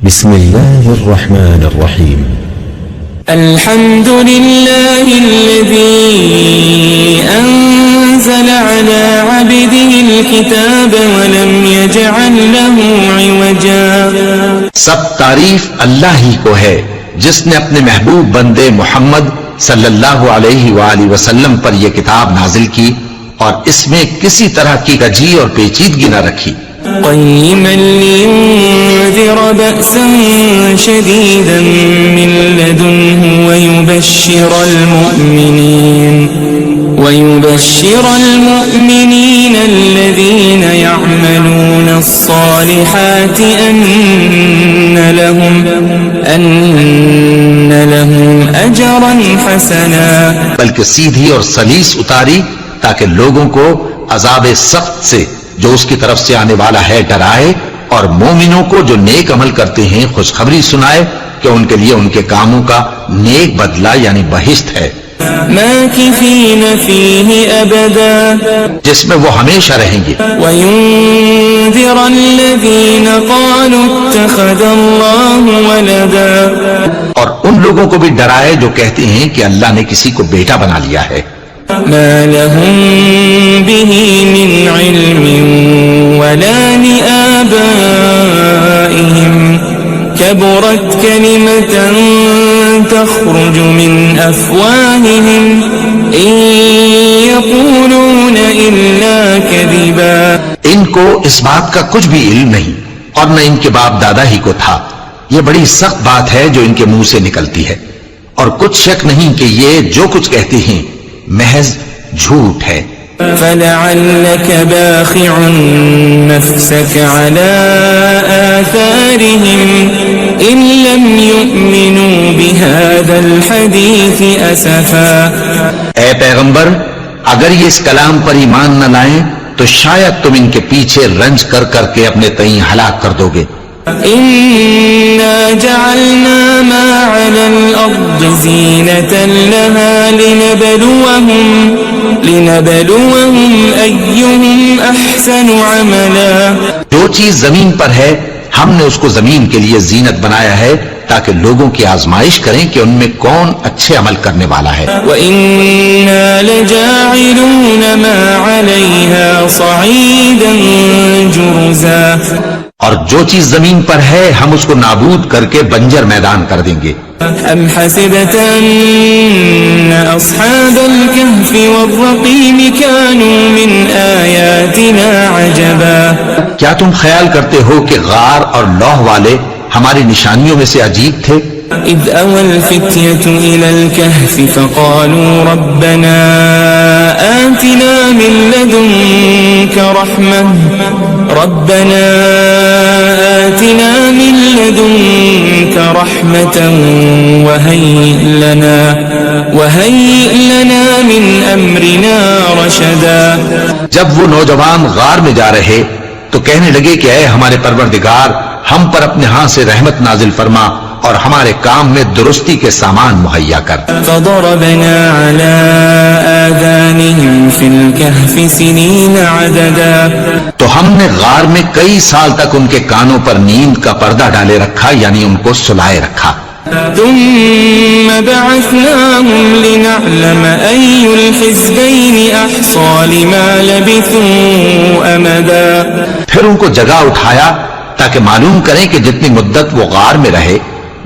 بسم الله الرحمن الرحيم الحمد لله الذي أنزل على عبده الكتاب ولم يجعل له عوجا. سب تعریف اللہ ہی کو ہے جس نے اپنے محبوب بندے محمد صلی اللہ علیہ وآلہ وسلم پر یہ کتاب نازل کی اور اس میں کسی طرح کی کجی اور پیچیدگی نہ رکھی. قيما لينذر بأسا شديدا من لدنه ويبشر المؤمنين الذين يعملون الصالحات أن لهم أجرا حسنا. بلکہ سیدھی اور سلیس اتاری تاکہ لوگوں کو عذاب سخت سے جو اس کی طرف سے آنے والا ہے ڈرائے، اور مومنوں کو جو نیک عمل کرتے ہیں خوشخبری سنائے کہ ان کے لیے ان کے کاموں کا نیک بدلہ یعنی بہشت ہے، ماكثين فيه أبدا، جس میں وہ ہمیشہ رہیں گے. وينذر الذين قالوا اتخذ الله ولدا، اور ان لوگوں کو بھی ڈرائے جو کہتے ہیں کہ اللہ نے کسی کو بیٹا بنا لیا ہے. ما لهم به من علم ولا لآبائهم كبرت كلمة تخرج من أفواههم إن يقولون إلا كذبا. ان کو اس بات کا کچھ بھی علم نہیں اور نہ ان کے باپ دادا ہی کو تھا. یہ بڑی سخت بات ہے جو ان کے منہ سے نکلتی ہے، اور کچھ شک نہیں کہ یہ جو کچھ کہتے ہیں محض جھوٹ ہے. فلعلك باخع نفسك على آثارهم إن لم يؤمنوا بهذا الحديث أسفا. اے پیغمبر، اگر یہ اس کلام پر ایمان نہ لائیں تو شاید تم ان کے پیچھے رنج کر کر کے اپنے تئیں ہلاک کر دو گے. إنا جعلنا ما على الأرض زينة لها لنبلوهم أيهم أحسن عملا. جو چیز زمین پر ہے ہم نے اس کو زمین کے لیے زینت بنایا ہے تاکہ لوگوں کی آزمائش کریں کہ ان میں کون اچھے عمل کرنے والا ہے. وَإِنَّا لَجَاعِلُونَ مَا عَلَيْهَا صَعِيدًا جُرُزًا. اور جو چیز زمین پر ہے ہم اس کو نابود کر کے بنجر میدان کر دیں گے. أَمْ حَسِبْتَ أَنَّ أَصْحَابَ الْكَهْفِ وَالرَّقِيمِ كَانُوا مِنْ آيَاتِنَا عَجَبًا. کیا تم خیال کرتے ہو کہ غار اور لوح والے ہماری نشانیوں میں سے عجیب تھے؟ إِذْ أَوَى الْفِتْيَةُ إِلَى الْكَهْفِ فَقَالُوا رَبَّنَا آتِنَا مِن لَّدُنكَ رَحْمَةً وَهَيِّئْ لَنَا مِنْ أَمْرِنَا رَشَدًا. جب وہ نوجوان غار میں جا رہے تو کہنے لگے کہ اے ہمارے پروردگار، ہم پر اپنے ہاں سے رحمت نازل فرما اور ہمارے کام میں درستی کے سامان مہیا کر. فضربنا على آذانهم في الكهف سنين عددا. تو ہم نے غار میں کئی سال تک ان کے کانوں پر نیند کا پردہ ڈالے رکھا، یعنی ان کو سلائے رکھا. ثم بعثناهم لنعلم أي الحزبين أحصى لما لبثوا أمدا. پھر ان کو جگہ اٹھایا تاکہ معلوم کریں کہ جتنی مدت وہ غار میں رہے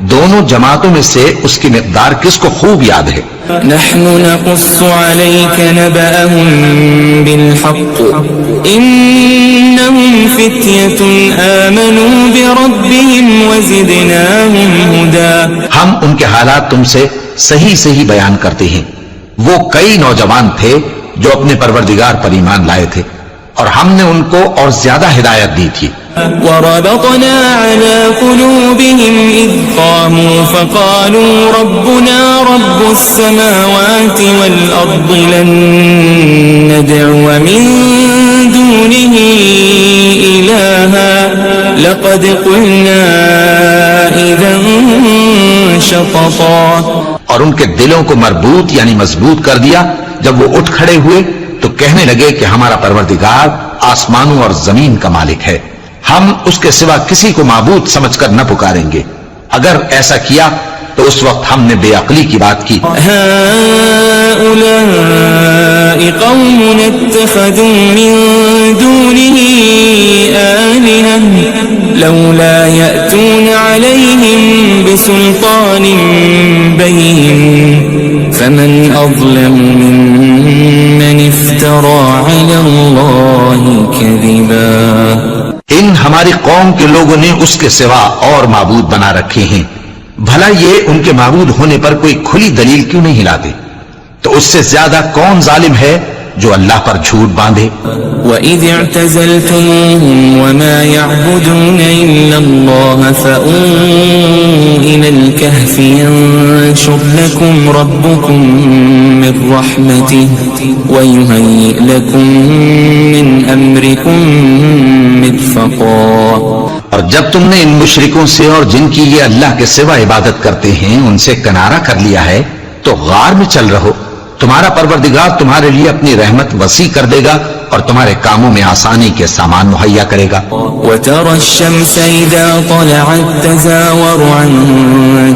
دونوں جماعتوں میں سے اس کی مقدار کس کو خوب یاد ہے. نحن نقص عليك نبأهم بالحق إنهم فتية آمنوا بربهم وزدناهم هدى. ہم ان کے حالات تم سے صحیح بیان کرتے ہیں. وہ کئی نوجوان تھے جو اپنے پروردگار پر ایمان لائے تھے اور ہم نے ان کو اور زیادہ ہدایت دی تھی. وربطنا على قلوبهم إذ قاموا فقالوا ربنا رب السماوات والأرض لن ندعو من دونه إلها لقد قلنا إذا شططا. اور ان کے دلوں کو مربوط یعنی مضبوط کر دیا. جب وہ اٹھ کھڑے ہوئے تو کہنے لگے کہ ہمارا پروردگار آسمانوں اور زمین کا مالک ہے، ہم اس کے سوا کسی کو معبود سمجھ کر نہ پکاریں گے. اگر ایسا کیا تو اس وقت ہم نے بے عقلی کی بات کی. هؤلاء قوم اتخذوا من دونه آلهة لولا يأتون عليهم بسلطان بين فمن أظلم ممن افترى على الله كذبا. ان ہماری قوم کے لوگوں نے اس کے سوا اور معبود بنا رکھے ہیں. بھلا یہ ان کے معبود ہونے پر کوئی کھلی دلیل کیوں نہیں لاتے؟ تو اس سے زیادہ کون ظالم ہے جو اللہ پر جھوٹ باندھے. وَإِذِ اعْتَزَلْتُمُوهُمْ وَمَا يَعْبُدُونَ إِلَّا اللَّهَ فَأْوُوا إِلَى الْكَهْفِ يَنشُرْ لَكُمْ رَبُّكُمْ مِنْ رَحْمَتِهِ وَيُهَيِّئْ لَكُمْ مِنْ أَمْرِكُمْ مِرْفَقًا. اور جب تم نے ان مشرکوں سے اور جن کی یہ اللہ کے سوا عبادت کرتے ہیں ان سے کنارہ کر لیا ہے تو غار میں چل رہو. تمہارا پروردگار تمہارے لیے اپنی رحمت وسیع کر دے گا اور تمہارے کاموں میں آسانی کے سامان مہیا کرے گا. وَتَرَى الشَّمْسَ إِذَا طَلَعَتْ تَزَاوَرُ عَنْ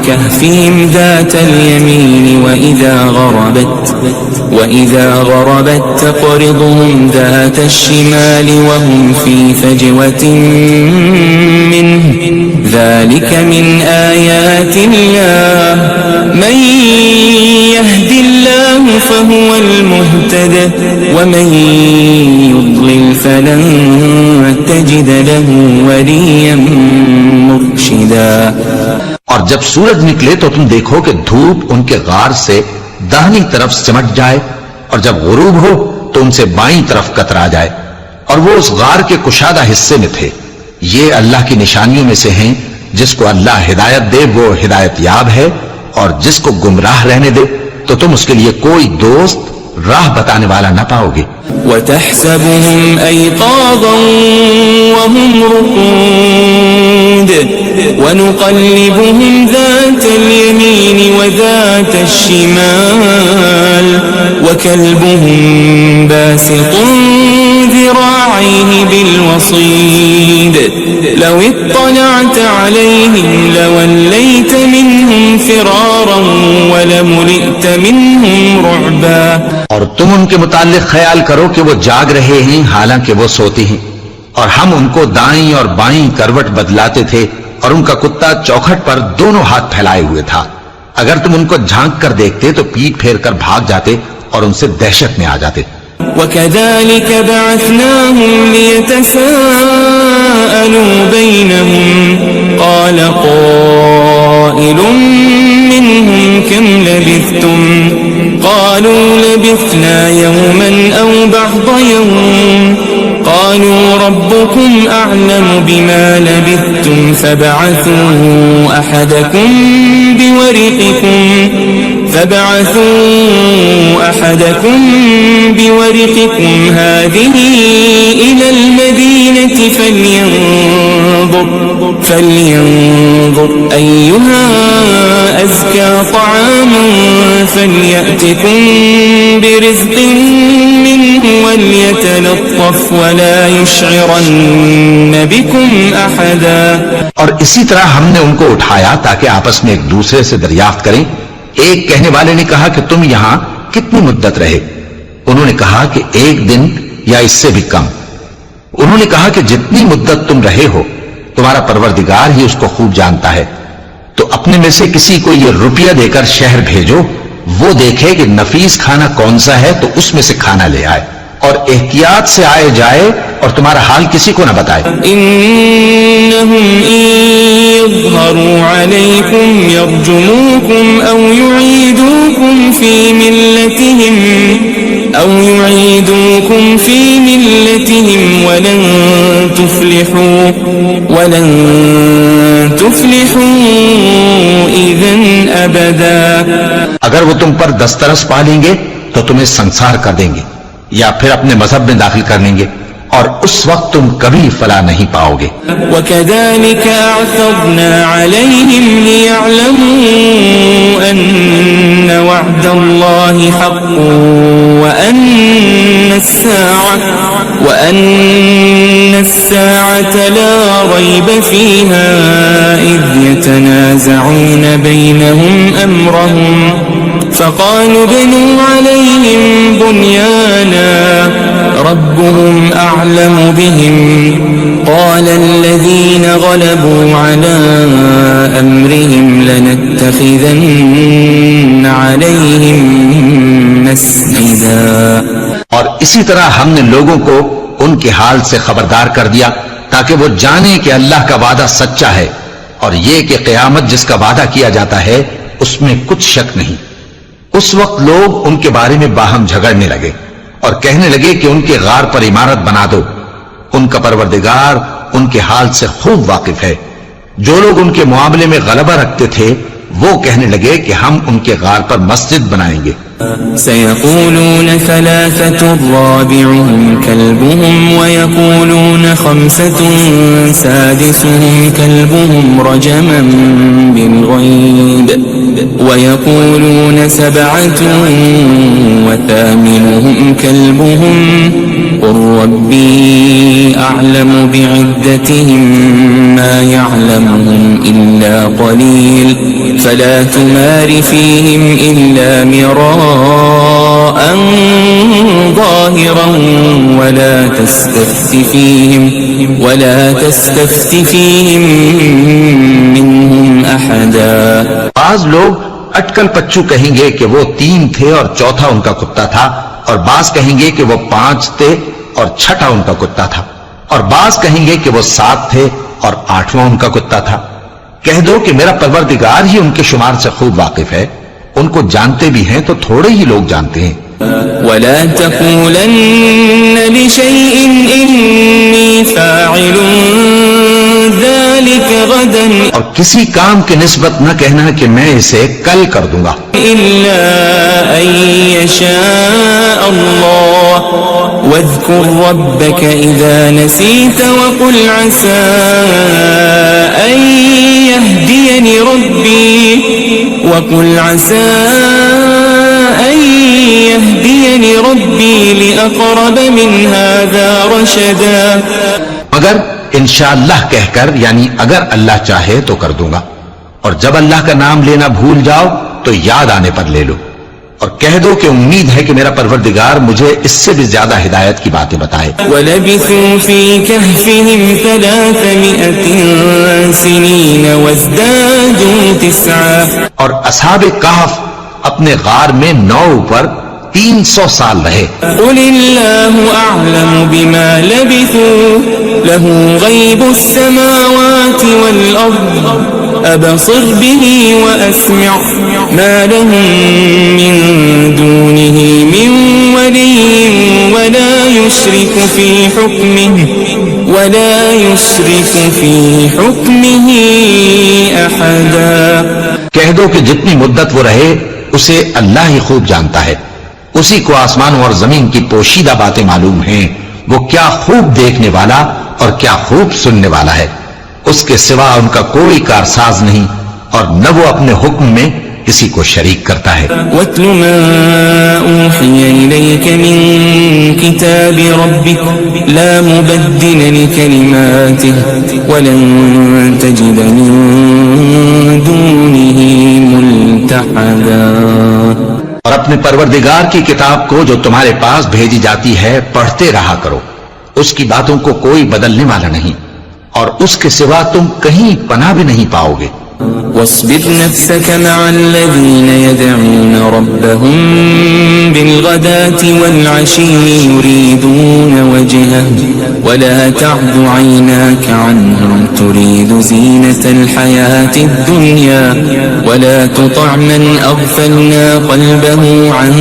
كَهْفِهِمْ ذَاتَ الْيَمِينِ وَإِذَا غَرَبَتْ تَقْرِضُهُمْ ذَاتَ الشِّمَالِ وَهُمْ فِي فَجْوَةٍ مِّنْهُ ذَلِكَ مِنْ آيَاتِ اللَّهِ مَنْ يَهْدِ اللَّهُ فَهُوَ الْمُهْتَدِ وَمَنْ يُضْلِلْ فَلَنْ تَجِدَ لَهُ وَلِيًّا مُرْشِدًا. اور جب سورج نکلے تو تم دیکھو کہ دھوپ ان کے غار سے داہنی طرف سمٹ جائے اور جب غروب ہو تو ان سے بائیں طرف کترا جائے اور وہ اس غار کے کشادہ حصے میں تھے. یہ اللہ کی نشانیوں میں سے ہیں. جس کو اللہ ہدایت دے وہ ہدایت یاب ہے اور جس کو گمراہ رہنے دے تو تم اس کے لیے کوئی دوست راہ بتانے والا نہ پاؤ گے. وَتَحْسَبُهُمْ أَيْقَاظًا وَهُمْ رُقُودٌ وَنُقَلِّبُهُمْ ذَاتَ الْيَمِينِ وَذَاتَ الشِّمَالِ وَكَلْبُهُمْ بَاسِطٌ ذِرَاعَيْهِ بِالْوَصِيدِ لَوِ اطَّلَعْتَ عَلَيْهِمْ لَوَلَّيْتَ مِنْهُمْ فِرَارًا وَلَمُلِئْتَ مِنْهُمْ رُعْبًا. اور تم ان کے متعلق خیال کرو کہ وہ جاگ رہے ہیں حالانکہ وہ سوتے ہیں اور ہم ان کو دائیں اور بائیں کروٹ بدلاتے تھے اور ان کا کتا چوکھٹ پر دونوں ہاتھ پھیلائے ہوئے تھا. اگر تم ان کو جھانک کر دیکھتے تو پیٹ پھیر کر بھاگ جاتے اور ان سے دہشت میں آ جاتے. وَكَذَلِكَ بَعَثْنَاهُمْ لِيَتَسَاءَلُوا بَيْنَهُمْ قَالَ قَائِلٌ مِّنْهُمْ كَمْ لَبِثْتُمْ قَالُوا لَبِثْنَا يَوْمًا أَوْ بَعْضَ يَوْمٍ قَالُوا رَبُّكُمْ أَعْلَمُ بِمَا لَبِثْتُمْ فَابْعَثُوا أَحَدَكُمْ بِوَرِقِكُمْ هَذِهِ إِلَى الْمَدِينَةِ فَلْيَنظُرْ أَيُّهَا أَزْكَى طَعَامًا فَلْيَأْتِكُمْ بِرِزْقٍ مِّنْهُ وَلْيَتَلَطَّفْ وَلَا يُشْعِرَنَّ بِكُمْ أَحَدًا. اور اسی طرح ہم نے ان کو اٹھایا تاکہ آپس میں ایک دوسرے سے دریافت کریں. ایک کہنے والے نے کہا کہ تم یہاں کتنی مدت رہے؟ انہوں نے کہا کہ 1 دن یا اس سے بھی کم. انہوں نے کہا کہ جتنی مدت تم رہے ہو تمہارا پروردگار ہی اس کو خوب جانتا ہے. تو اپنے میں سے کسی کو یہ روپیہ دے کر شہر بھیجو، وہ دیکھے کہ نفیس کھانا کون سا ہے تو اس میں سے کھانا لے آئے اور احتیاط سے آئے جائے اور تمہارا حال کسی کو نہ بتائے. إنهم إن يظهروا عليكم يرجموكم أو يعيدوكم في ملتهم ولن تفلحوا إذن أبدا. اگر وہ تم پر دسترس پا لیں گے تو تمہیں سنسار کر دیں گے یا پھر اپنے مذہب میں داخل کر لیں گے اور اس وقت تم کبھی فلاح نہیں پاؤ گے. وَكَذَلِكَ أَعْثَرْنَا عَلَيْهِمْ لِيَعْلَمُوا أَنَّ وَعْدَ اللَّهِ حَقٌّ وَأَنَّ وأن الساعة لا ريب فيها إذ يتنازعون بينهم أمرهم فقالوا ابنوا عليهم بنيانا ربهم أعلم بهم قال الذين غلبوا على أمرهم لنتخذن عليهم مسجدا. اور اسی طرح ہم نے لوگوں کو ان کے حال سے خبردار کر دیا تاکہ وہ جانیں کہ اللہ کا وعدہ سچا ہے اور یہ کہ قیامت جس کا وعدہ کیا جاتا ہے اس میں کچھ شک نہیں. اس وقت لوگ ان کے بارے میں باہم جھگڑنے لگے اور کہنے لگے کہ ان کے غار پر عمارت بنا دو. ان کا پروردگار ان کے حال سے خوب واقف ہے. جو لوگ ان کے معاملے میں غلبہ رکھتے تھے وہ کہنے لگے کہ ہم ان کے غار پر مسجد بنائیں گے. سيقولون ثلاثة رابعهم كلبهم ويقولون خمسة سادسهم كلبهم رجما بالغيب ويقولون سبعة وثامنهم كلبهم قل ربي أعلم بعدتهم ما يعلمهم إلا قليل فلا تمار فيهم إلا مراء ظاهرا ولا تستفت فيهم منهم أحدا. بعض لوگ اٹکل پچو کہیں گے کہ وہ 3 تھے اور چوتھا ان کا کتا تھا اور بعض کہیں گے کہ وہ 5 تھے اور چھٹا ان کا کتا تھا اور بعض کہیں گے کہ وہ 7 تھے اور 8واں ان کا کتا تھا. کہہ دو کہ میرا پروردگار ہی ان کے شمار سے خوب واقف ہے. ان کو جانتے بھی ہیں تو تھوڑے ہی لوگ جانتے ہیں. ولا تقولن لشيء إني فاعل ذلك غدا اور کسی کام کی نسبت نہ کہنا کہ میں اسے کل کر دوں گا إلا أن يشاء الله واذكر ربك إذا نسيت وقل عسى أن يهديني ربي لأقرب من هذا رشدا. مگر انشاءاللہ کہہ کر یعنی اگر اللہ چاہے تو کر دوں گا. اور جب اللہ کا نام لینا بھول جاؤ تو یاد آنے پر لے لو اور کہہ دو کہ امید ہے کہ میرا پروردگار مجھے اس سے بھی زیادہ ہدایت کی باتیں بتائے. وَلَبِثُوا فِي كَهْفِهِمْ 300 سِنِينَ وَازْدَادُوا 9. اور اصحاب کہف اپنے غار میں 9 پر 300 سال رہے. قُلِ اللَّهُ أَعْلَمُ بِمَا لَبِثُوا لَهُ غَيْبُ السَّمَاوَاتِ وَالْأَرْضِ أَبْصِرْ بِهِ وَأَسْمِعْ مَا لَهُم مِّن دُونِهِ مِن وَلِيٍّ وَلَا يُشْرِكُ فِي حُكْمِهِ أَحَدًا. کہہ دو کہ جتنی مدت وہ رہے اسے اللہ ہی خوب جانتا ہے. اسی کو آسمانوں اور زمین کی پوشیدہ باتیں معلوم ہیں. وہ کیا خوب دیکھنے والا اور کیا خوب سننے والا ہے. اس کے سوا ان کا کوئی کارساز نہیں اور نہ وہ اپنے حکم میں کسی کو شریک کرتا ہے. وَاتْلُ مَا أُوحِيَ إِلَيْكَ مِن كِتَابِ رَبِّكَ لَا مُبَدِّلَ لِكَلِمَاتِهِ وَلَن تَجِدَ مِن دُونِهِ مُلْتَحَدًا. اور اپنے پروردگار کی کتاب کو جو تمہارے پاس بھیجی جاتی ہے پڑھتے رہا کرو. اس کی باتوں کو کوئی بدلنے والا نہیں اور اس کے سوا تم کہیں پناہ بھی نہیں پاؤ گے. واصبر نفسك مع الذين يدعون ربهم بالغداة والعشي يريدون وجهه ولا تعد عيناك عنهم تريد زينة الحياة الدنيا ولا تطع من أغفلنا قلبه عن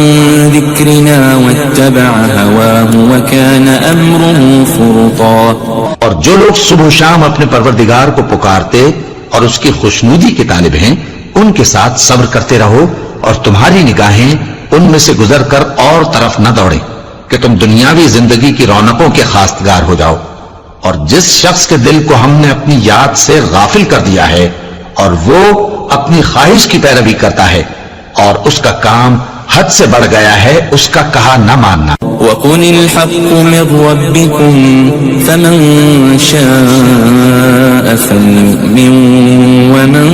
ذكرنا واتبع هواه وكان أمره فرطا. اور جو لوگ صبح و شام اپنے پروردگار کو پکارتے اور اس کی خوشنودی کے طالب ہیں ان کے ساتھ صبر کرتے رہو اور تمہاری نگاہیں ان میں سے گزر کر اور طرف نہ دوڑیں کہ تم دنیاوی زندگی کی رونقوں کے خواستگار ہو جاؤ. اور جس شخص کے دل کو ہم نے اپنی یاد سے غافل کر دیا ہے اور وہ اپنی خواہش کی پیروی کرتا ہے اور اس کا کام حد سے بڑھ گیا ہے اس کا کہا نہ ماننا۔ وَقُلِ الْحَقُّ مِنْ رَبِّكُمْ فَمَنْ شَاءَ فَلْيُؤْمِنْ وَمَنْ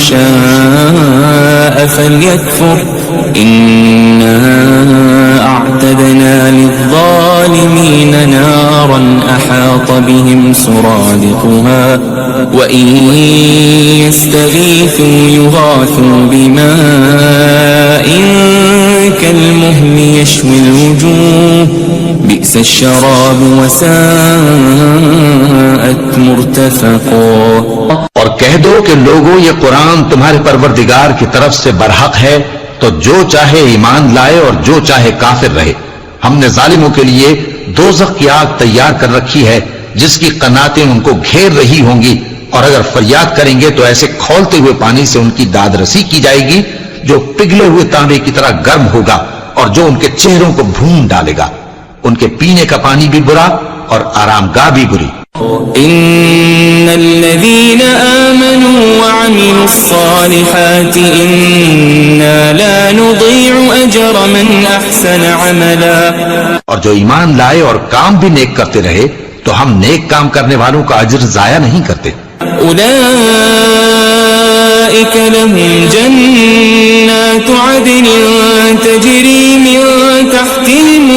شَاءَ فَلْيَكْفُرْ إِنَّا أَعْتَدْنَا لِلظَّالِمِينَ نَارًا أَحَاطَ بِهِمْ سُرَادِقُهَا وَإِنْ يَسْتَغِيثُوا يُغَاثُوا بِمَاءٍ كَالْمُهْلِ يَشْوِي الْوُجُوهَ بِئْسَ الشَّرَابُ وَسَاءَتْ مُرْتَفَقًا۔ اور کہہ دو کہ لوگوں یہ قرآن تمہارے پروردگار کی طرف سے برحق ہے، تو جو چاہے ایمان لائے اور جو چاہے کافر رہے۔ ہم نے ظالموں کے لیے دوزخ کی آگ تیار کر رکھی ہے جس کی قناتیں ان کو گھیر رہی ہوں گی، اور اگر فریاد کریں گے تو ایسے کھولتے ہوئے پانی سے ان کی داد رسی کی جائے گی جو پگھلے ہوئے تانبے کی طرح گرم ہوگا اور جو ان کے چہروں کو بھون ڈالے گا۔ ان کے پینے کا پانی بھی برا اور آرام گاہ بھی بری۔ إن الذين آمنوا وعملوا الصالحات إنا لا نضيع أجر من أحسن عملا۔ اور جو ایمان لائے اور کام بھی نیک کرتے رہے تو ہم نیک کام کرنے والوں کا اجر ضائع نہیں کرتے۔ أولئك لهم جنات عدن تجري من تحتهم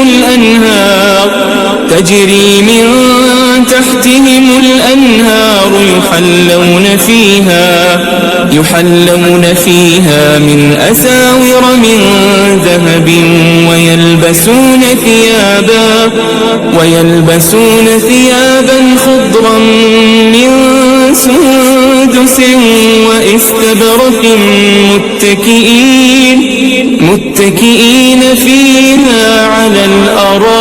الأنهار يحلون فيها من أساور من ذهب ويلبسون ثيابا خضرا من سندس وإستبرق متكئين فيها على الأرائك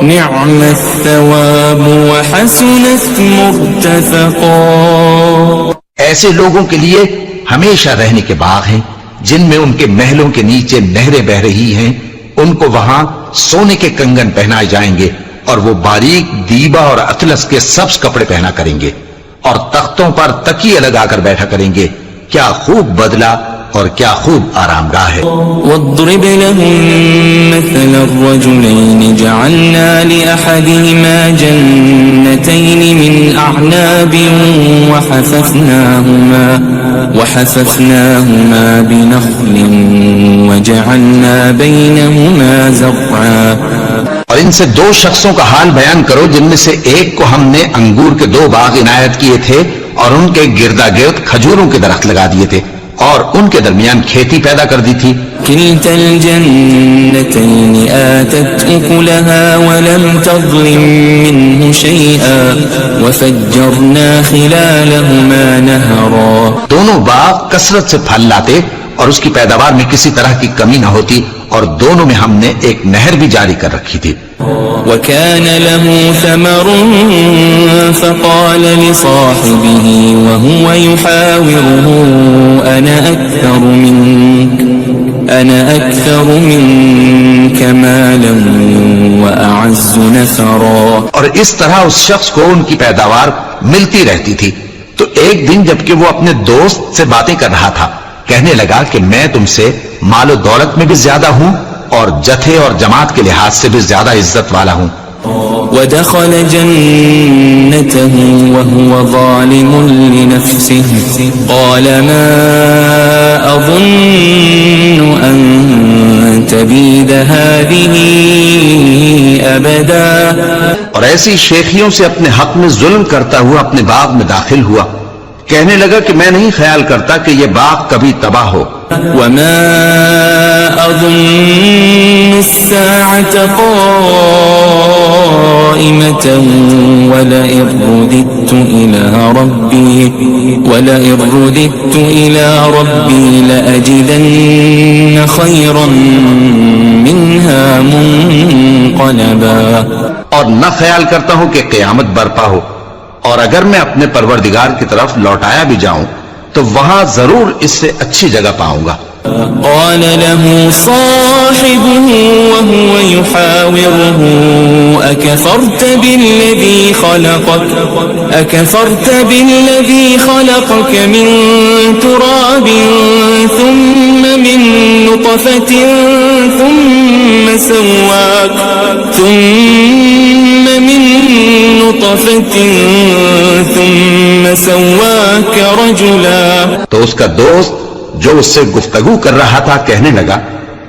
نعم الثواب وحسنت مرتفقا۔ ایسے لوگوں کے لیے ہمیشہ رہنے کے باغ ہیں جن میں ان کے محلوں کے نیچے نہریں بہ رہی ہیں، ان کو وہاں سونے کے کنگن پہنائے جائیں گے اور وہ باریک دیبا اور اطلس کے سبز کپڑے پہنا کریں گے اور تختوں پر تکیے لگا کر بیٹھا کریں گے۔ کیا خوب بدلہ اور کیا خوب آرام گاہ ہے۔ واضرب لهم مثل الرجلين جعلنا لأحدهما جنتين من أعناب وحففناهما بنخل وجعلنا بينهما زرعا۔ اور ان سے دو شخصوں کا حال بیان کرو جن میں سے ایک کو ہم نے انگور کے 2 باغ عنایت کیے تھے اور ان کے گردا گرد کھجوروں کے درخت لگا دیے تھے اور ان کے درمیان کھیتی پیدا کر دی تھی۔ كلتا الجنتين آتت أكلها ولم تظلم منه شيئا وفجرنا خلالهما نهرا۔ دونوں باغ کثرت سے پھل لاتے اور اس کی پیداوار میں کسی طرح کی کمی نہ ہوتی اور دونوں میں ہم نے ایک نہر بھی جاری کر رکھی تھی۔ وكان له ثمر فقال لصاحبه وهو يحاوره أنا أكثر منك مالا وأعز نفرا۔ اور اس طرح اس شخص کو ان کی پیداوار ملتی رہتی تھی، تو ایک دن جبکہ وہ اپنے دوست سے باتیں کر رہا تھا کہنے لگا کہ میں تم سے مال و دولت میں بھی زیادہ ہوں اور جتھے اور جماعت کے لحاظ سے بھی زیادہ عزت والا ہوں۔ ودخل جنته وهو ظالم لنفسه قال ما أظن أن تبيد هذه أبدا۔ اور ایسی شیخیوں سے اپنے حق میں ظلم کرتا ہوا اپنے باغ میں داخل ہوا، کہنے لگا کہ میں نہیں خیال کرتا کہ یہ باغ کبھی تباہ ہو۔ وما أظن الساعة قائمة ولئن رددت إلى ربي لأجدن خيرا منها منقلبا۔ اور نہ خیال کرتا ہوں کہ قیامت برپا ہو، اور اگر میں اپنے پروردگار کی طرف لوٹایا بھی جاؤں تو وہاں ضرور اس سے اچھی جگہ پاؤں گا۔ قال له صاحبه وهو يحاوره أكفرت بالذي خلقك من تراب ثم من نطفة ثم سواك رجلا. تو اس کا دوست جو اس سے گفتگو کر رہا تھا کہنے لگا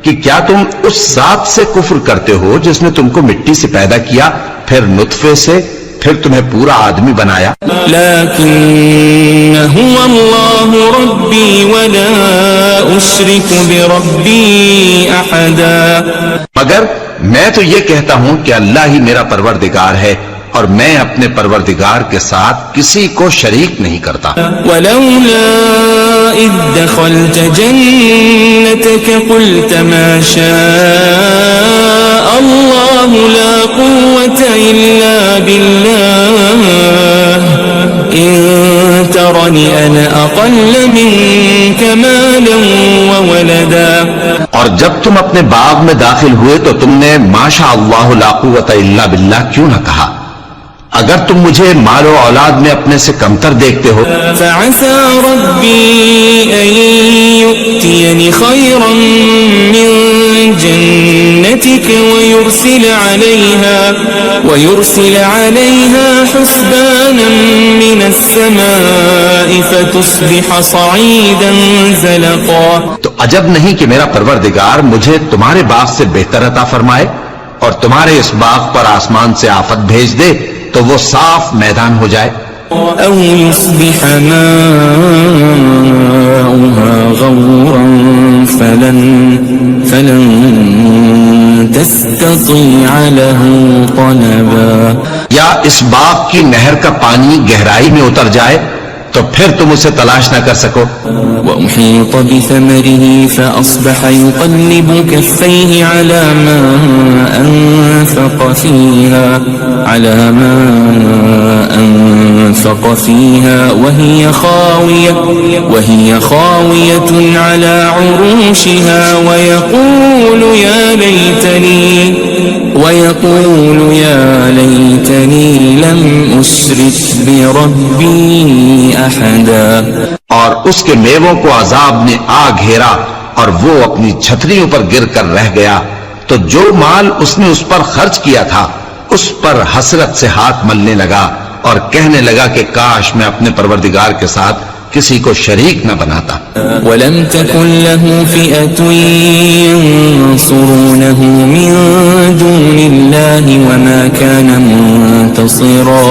کہ کیا تم اس ذات سے کفر کرتے ہو جس نے تم کو مٹی سے پیدا کیا، پھر نطفے سے، پھر تمہیں پورا آدمی بنایا؟ لیکن هو اللہ ربی ولا اشرک بربی احدا. مگر میں تو یہ کہتا ہوں کہ اللہ ہی میرا پروردگار ہے اور میں اپنے پروردگار کے ساتھ کسی کو شریک نہیں کرتا. ولولا اذ دخلت جنتك قلت ما شاء الله لا قوة إلا بالله إن ترني أنا أقل منك مالا وولدا. اور جب تم اپنے باغ میں داخل ہوئے تو تم نے ما شاء اللہ لا قوة الا باللہ کیوں نہ کہا؟ اگر تم مجھے مال و اولاد میں اپنے سے کمتر دیکھتے ہو. فعسى ربي أن يؤتيني خيرا من جنتك ويرسل عليها حسبانا من السماء فتصبح صعيدا زلقا. تو عجب نہیں کہ میرا پروردگار مجھے تمہارے باغ سے بہتر عطا فرمائے اور تمہارے اس باغ پر آسمان سے آفت بھیج دے تو وہ صاف میدان ہو جائے. او يصبح ماؤها غورا فلن تستطيع له طلبا. یا اس باغ کی نہر کا پانی گہرائی میں اتر جائے تو پھر تم اسے تلاش نہ کر سکو. وأحيط بثمره فأصبح يقلب كفيه على ما أنفق فيها وهي خاوية على عروشها ويقول يا ليتني لم أشرك بربي أحدا. اور اس کے میووں کو عذاب نے آ گھیرا اور وہ اپنی چھتریوں پر گر کر رہ گیا، تو جو مال اس نے اس پر خرچ کیا تھا اس پر حسرت سے ہاتھ ملنے لگا اور کہنے لگا کہ کاش میں اپنے پروردگار کے ساتھ کسی کو شریک نہ بناتا. وَلَمْ تَكُنْ لَهُ فِئَةٌ يَنْصُرُونَهُ مِنْ دُونِ اللَّهِ وَمَا كَانَ مُنْتَصِرًا.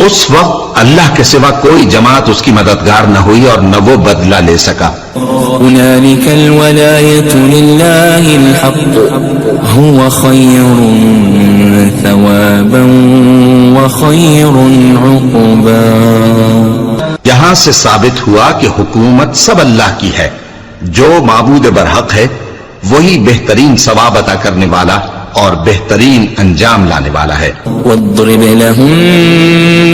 اس وقت اللہ کے سوا کوئی جماعت اس کی مددگار نہ ہوئی اور نہ وہ بدلہ لے سکا. هُنَالِكَ الْوَلَایَةُ لِلَّهِ الْحَقُّ هُوَ خَيْرٌ ثَوَابًا وَخَيْرٌ عُقْبًا. یہاں سے ثابت ہوا کہ حکومت سب اللہ کی ہے، جو معبود برحق ہے وہی بہترین ثواب عطا کرنے والا اور بہترین انجام لانے والا ہے. وَاضْرِبْ لَهُم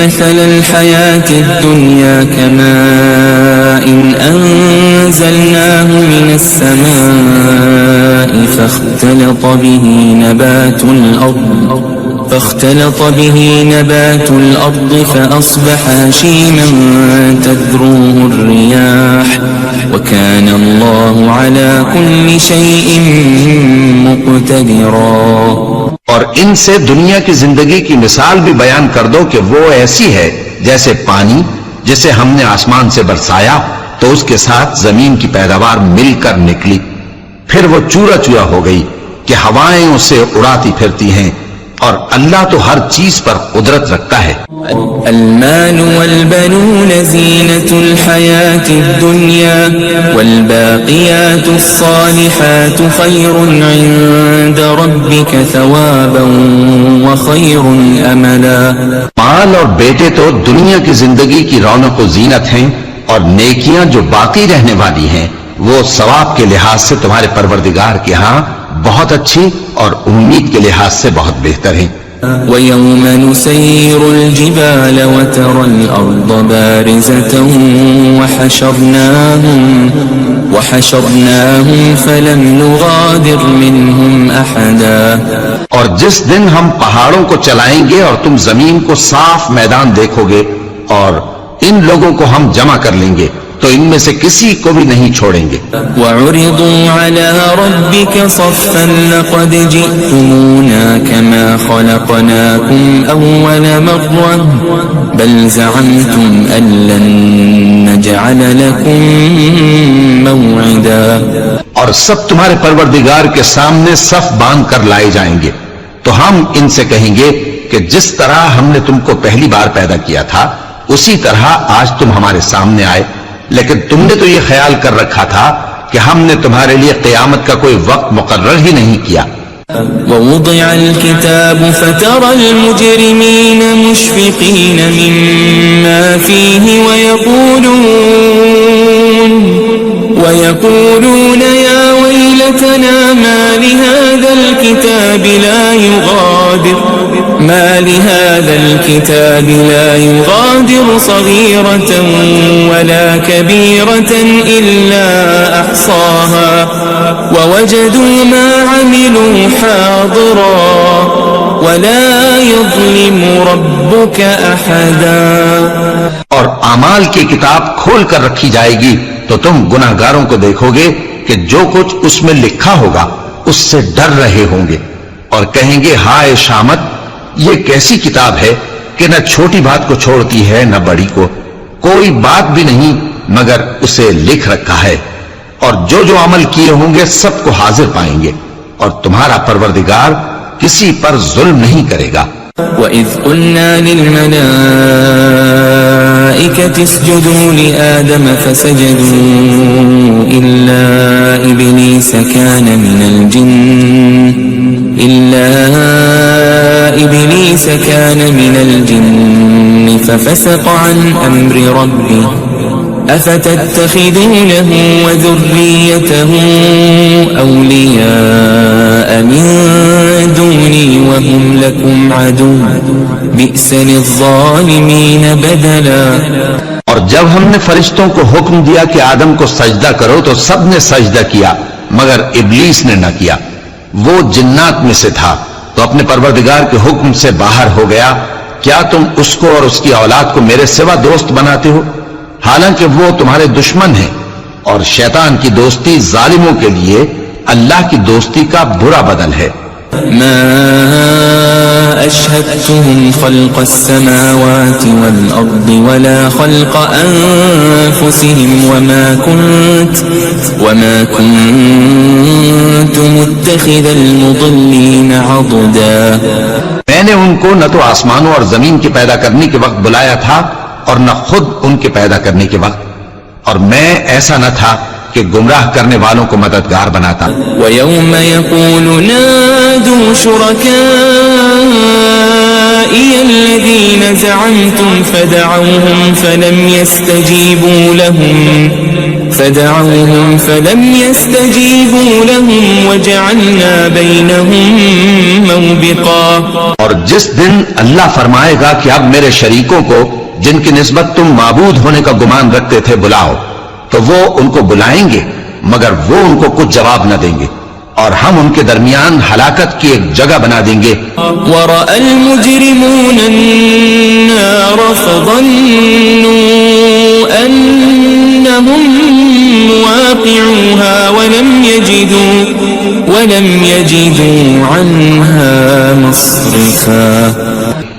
مَّثَلَ الْحَيَاةِ الدُّنْيَا كَمَاءٍ أَنزَلْنَاهُ مِنَ السَّمَاءِ فاختلط به نبات الأرض فأصبح هشيما تذروه الرياح وكان الله على كل شيء مقتدرا. اور ان سے دنیا کی زندگی کی مثال بھی بیان کر دو کہ وہ ایسی ہے جیسے پانی جسے ہم نے آسمان سے برسایا تو اس کے ساتھ زمین کی پیداوار مل کر نکلی، پھر وہ چورا چورا ہو گئی کہ ہوائیں اسے اڑاتی پھرتی ہیں، اور اللہ تو ہر چیز پر قدرت رکھتا ہے. المال والبنون زینة الحیاة الدنیا والباقیات الصالحات خیر عند ربک ثوابا وخیر املا. مال اور بیٹے تو دنیا کی زندگی کی رونق و زینت ہیں، اور نیکیاں جو باقی رہنے والی ہیں وہ ثواب کے لحاظ سے تمہارے پروردگار کے ہاں بہت اچھی اور امید کے لحاظ سے بہت بہتر ہیں. وَيَوْمَ نُسَيِّرُ الْجِبَالَ وَتَرَى الْأَرْضَ بَارِزَةً وَحَشَرْنَاهُمْ فَلَمْ نُغَادِرْ مِنْهُمْ أَحَدًا. اور جس دن ہم پہاڑوں کو چلائیں گے اور تم زمین کو صاف میدان دیکھو گے اور ان لوگوں کو ہم جمع کر لیں گے تو ان میں سے کسی کو بھی نہیں چھوڑیں گے. وعرضوا على ربك صفا لقد جئتمونا كما خلقناكم أول مرة بل زعمتم أن لن نجعل لكم موعدا. اور سب تمہارے پروردگار کے سامنے صف باندھ کر لائے جائیں گے تو ہم ان سے کہیں گے کہ جس طرح ہم نے تم کو پہلی بار پیدا کیا تھا اسی طرح آج تم ہمارے سامنے آئے، لیکن تم نے تو یہ خیال کر رکھا تھا کہ ہم نے تمہارے لیے قیامت کا کوئی وقت مقرر ہی نہیں کیا. ووضع الكتاب فترى المجرمين مشفقين مما فيه ويقولون يا ويلتنا ما لهذا الكتاب لا يغادر صغيرة ولا كبيرة إلا أحصاها ووجدوا ما عملوا حاضرا ولا يظلم ربك أحدا. اور اعمال کی کتاب کھول کر رکھی جائے گی تو تم گناہ گاروں کو دیکھو گے کہ جو کچھ اس میں لکھا ہوگا اس سے ڈر رہے ہوں گے اور کہیں گے ہائے شامت، یہ کیسی کتاب ہے کہ نہ چھوٹی بات کو چھوڑتی ہے نہ بڑی کو، کوئی بات بھی نہیں مگر اسے لکھ رکھا ہے، اور جو جو عمل کیے ہوں گے سب کو حاضر پائیں گے، اور تمہارا پروردگار کسی پر ظلم نہیں کرے گا. وَإِذْ قُلْنَا لِلْمَلَائِكَةِ اسْجُدُوا لِآدَمَ فَسَجَدُوا إِلَّا إِبْلِيسَ كَانَ مِنَ الْجِنِّ فَفَسَقَ عَنْ أَمْرِ رَبِّهِ أَفَتَتَّخِذُونَهُ وَذُرِّيَّتَهُ أَوْلِيَاءَ مِن دُونِي وَهُمْ لَكُمْ عَدُوٌّ بِئْسَ لِلظَّالِمِينَ بَدَلًا. اور جب ہم نے فرشتوں کو حکم دیا کہ آدم کو سجدہ کرو تو سب نے سجدہ کیا مگر ابلیس نے نہ کیا، وہ جنات میں سے تھا تو اپنے پروردگار کے حکم سے باہر ہو گیا. کیا تم اس کو اور اس کی اولاد کو میرے سوا دوست بناتے ہو حالانکہ وہ تمہارے دشمن ہیں، اور شیطان کی دوستی ظالموں کے لیے اللہ کی دوستی کا برا بدل ہے. ما أشهدتهم خلق السماوات والأرض ولا خلق أنفسهم وما كنت متخذ المضلين عضدا. میں نے ان کو نہ تو آسمانوں اور زمین کے پیدا کرنے کے وقت بلایا تھا اور نہ خود ان کے پیدا کرنے کے وقت، اور میں ایسا نہ تھا کہ گمراہ کرنے والوں کو مددگار بناتا. وَيَوْمَ يَقُولُ نَادُوا شُرَكَائِيَ الَّذِينَ زَعَمْتُمْ فَدَعَوْهُمْ فَلَمْ يَسْتَجِيبُوا لَهُمْ وَجَعَلْنَا بَيْنَهُمْ مَوْبِقًا. اور جس دن اللہ فرمائے گا کہ اب میرے شریکوں کو جن کی نسبت تم معبود ہونے کا گمان رکھتے تھے بلاؤ، تو وہ ان کو بلائیں گے مگر وہ ان کو کچھ جواب نہ دیں گے، اور ہم ان کے درمیان ہلاکت کی ایک جگہ بنا دیں گے. وَرَأَى الْمُجْرِمُونَ النَّارَ فَظَنُّوا أَنَّهُمْ مُوَاقِعُوهَا وَلَمْ يَجِدُوا عَنْهَا مَصْرِفًا.